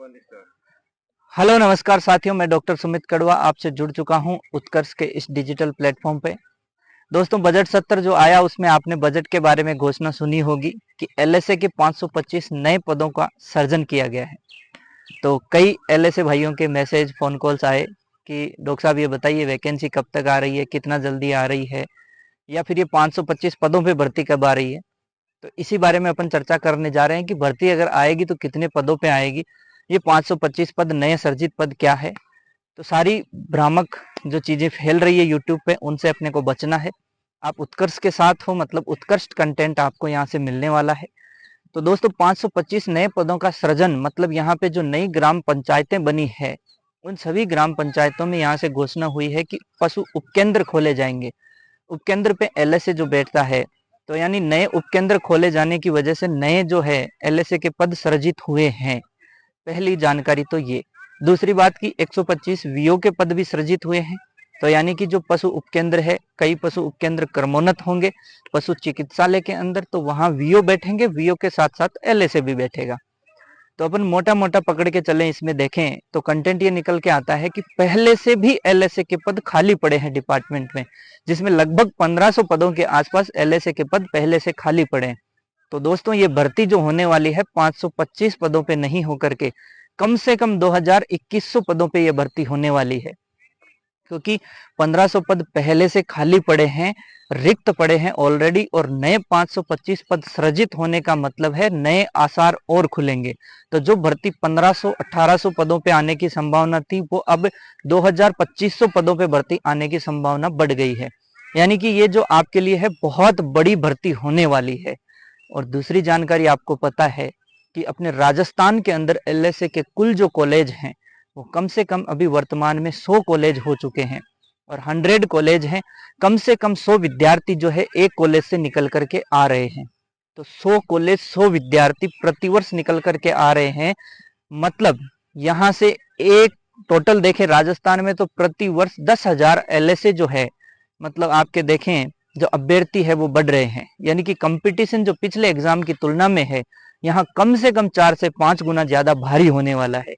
Hello नमस्कार साथियों, मैं डॉक्टर सुमित कड़वा आपसे जुड़ चुका हूं उत्कर्ष के इस डिजिटल प्लेटफॉर्म पे। दोस्तों, बजट सत्र जो आया उसमें आपने बजट के बारे में घोषणा सुनी होगी कि एलएसए के 525 नए पदों का सृजन किया गया है। तो कई एलएसए भाइयों के मैसेज फोन कॉल्स आए कि डॉक्टर साहब ये बताइए वैकेंसी कब तक आ रही है, कितना जल्दी आ रही है, या फिर ये 525 पदों पे भर्ती कब आ रही है। तो इसी बारे में अपन चर्चा करने जा रहे हैं कि भर्ती अगर आएगी तो कितने पदों पे आएगी, ये 525 पद नए सर्जित पद क्या है। तो सारी भ्रामक जो चीजें फैल रही है यूट्यूब पे, उनसे अपने को बचना है। आप उत्कर्ष के साथ हो, मतलब उत्कृष्ट कंटेंट आपको यहाँ से मिलने वाला है। तो दोस्तों, 525 नए पदों का सृजन मतलब यहाँ पे जो नई ग्राम पंचायतें बनी है उन सभी ग्राम पंचायतों में यहाँ से घोषणा हुई है कि पशु उपकेंद्र खोले जाएंगे। उपकेंद्र पे एलएसए जो बैठता है, तो यानी नए उपकेंद्र खोले जाने की वजह से नए जो है एलएसए के पद सृजित हुए हैं। पहली जानकारी तो ये। दूसरी बात की 125 वीओ के पद भी सृजित हुए हैं। तो यानी कि जो पशु उपकेंद्र है, कई पशु उपकेंद्र क्रमोन्नत होंगे पशु चिकित्सालय के अंदर, तो वहां वीओ बैठेंगे, वीओ के साथ साथ एलएसए भी बैठेगा। तो अपन मोटा मोटा पकड़ के चले, इसमें देखें तो कंटेंट ये निकल के आता है कि पहले से भी एलएसए के पद खाली पड़े हैं डिपार्टमेंट में, जिसमें लगभग 1500 पदों के आसपास एलएसए के पद पहले से खाली पड़े हैं। तो दोस्तों, ये भर्ती जो होने वाली है 525 पदों पे नहीं होकर के कम से कम 2100 पदों पे ये भर्ती होने वाली है, क्योंकि 1500 पद पहले से खाली पड़े हैं, रिक्त पड़े हैं ऑलरेडी, और नए 525 पद सृजित होने का मतलब है नए आसार और खुलेंगे। तो जो भर्ती 1500-1800 पदों पे आने की संभावना थी, वो अब 2200-2500 पदों पे भर्ती आने की संभावना बढ़ गई है। यानी कि ये जो आपके लिए है बहुत बड़ी भर्ती होने वाली है। और दूसरी जानकारी आपको पता है कि अपने राजस्थान के अंदर एलएसए के कुल जो कॉलेज हैं वो कम से कम अभी वर्तमान में 100 कॉलेज हो चुके हैं, और 100 कॉलेज हैं। कम से कम 100 विद्यार्थी जो है एक कॉलेज से निकल करके आ रहे हैं। तो 100 कॉलेज 100 विद्यार्थी प्रतिवर्ष निकल करके आ रहे हैं, मतलब यहाँ से एक टोटल देखें राजस्थान में तो प्रतिवर्ष 10,000 एलएसए जो है, मतलब आपके देखें जो अभ्यर्थी है वो बढ़ रहे हैं। यानी कि कंपटीशन जो पिछले एग्जाम की तुलना में है, यहाँ कम से कम 4 से 5 गुना ज्यादा भारी होने वाला है।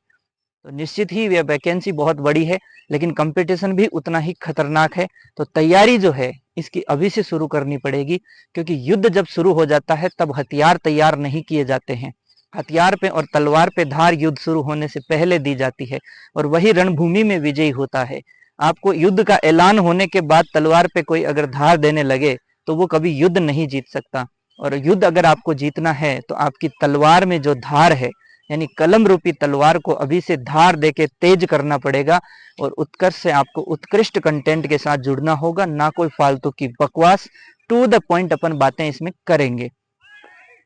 तो निश्चित ही यह वैकेंसी बहुत बड़ी है, लेकिन कंपटीशन भी उतना ही खतरनाक है। तो तैयारी जो है इसकी अभी से शुरू करनी पड़ेगी, क्योंकि युद्ध जब शुरू हो जाता है तब हथियार तैयार नहीं किए जाते हैं। हथियार पे और तलवार पे धार युद्ध शुरू होने से पहले दी जाती है, और वही रणभूमि में विजयी होता है। आपको युद्ध का ऐलान होने के बाद तलवार पे कोई अगर धार देने लगे तो वो कभी युद्ध नहीं जीत सकता। और युद्ध अगर आपको जीतना है तो आपकी तलवार में जो धार है, यानी कलम रूपी तलवार को अभी से धार देके तेज करना पड़ेगा। और उत्कर्ष से आपको उत्कृष्ट कंटेंट के साथ जुड़ना होगा, ना कोई फालतू की बकवास, टू द पॉइंट अपन बातें इसमें करेंगे।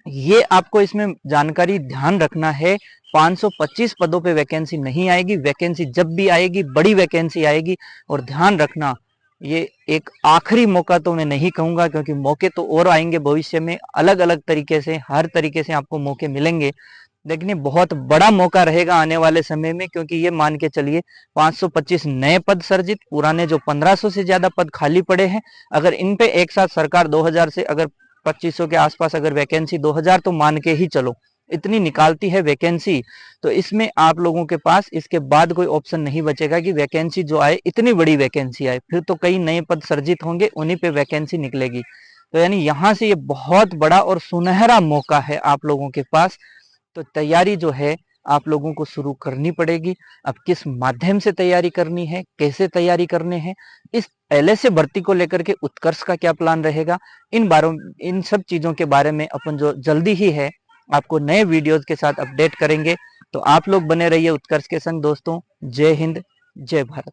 ये आपको इसमें जानकारी ध्यान रखना है। 525 पदों पे वैकेंसी नहीं आएगी। वैकेंसी जब भी आएगी बड़ी वैकेंसी आएगी। और ध्यान रखना, ये एक आखिरी मौका तो मैं नहीं कहूंगा, क्योंकि मौके तो और आएंगे भविष्य में, अलग अलग तरीके से, हर तरीके से आपको मौके मिलेंगे। लेकिन ये बहुत बड़ा मौका रहेगा आने वाले समय में, क्योंकि ये मान के चलिए 525 नए पद सृजित, पुराने जो 1500 से ज्यादा पद खाली पड़े हैं, अगर इन पे एक साथ सरकार 2000 से अगर 2500 के आसपास अगर वैकेंसी 2000 तो मान के ही चलो इतनी निकालती है वैकेंसी, तो इसमें आप लोगों के पास इसके बाद कोई ऑप्शन नहीं बचेगा कि वैकेंसी जो आए इतनी बड़ी वैकेंसी आए। फिर तो कई नए पद सृजित होंगे, उन्हीं पे वैकेंसी निकलेगी। तो यानी यहाँ से ये बहुत बड़ा और सुनहरा मौका है आप लोगों के पास। तो तैयारी जो है आप लोगों को शुरू करनी पड़ेगी। अब किस माध्यम से तैयारी करनी है, कैसे तैयारी करने हैं, इस एलएसए भर्ती को लेकर के उत्कर्ष का क्या प्लान रहेगा, इन सब चीजों के बारे में अपन जो जल्दी ही है आपको नए वीडियोज के साथ अपडेट करेंगे। तो आप लोग बने रहिए उत्कर्ष के संग दोस्तों। जय हिंद, जय भारत।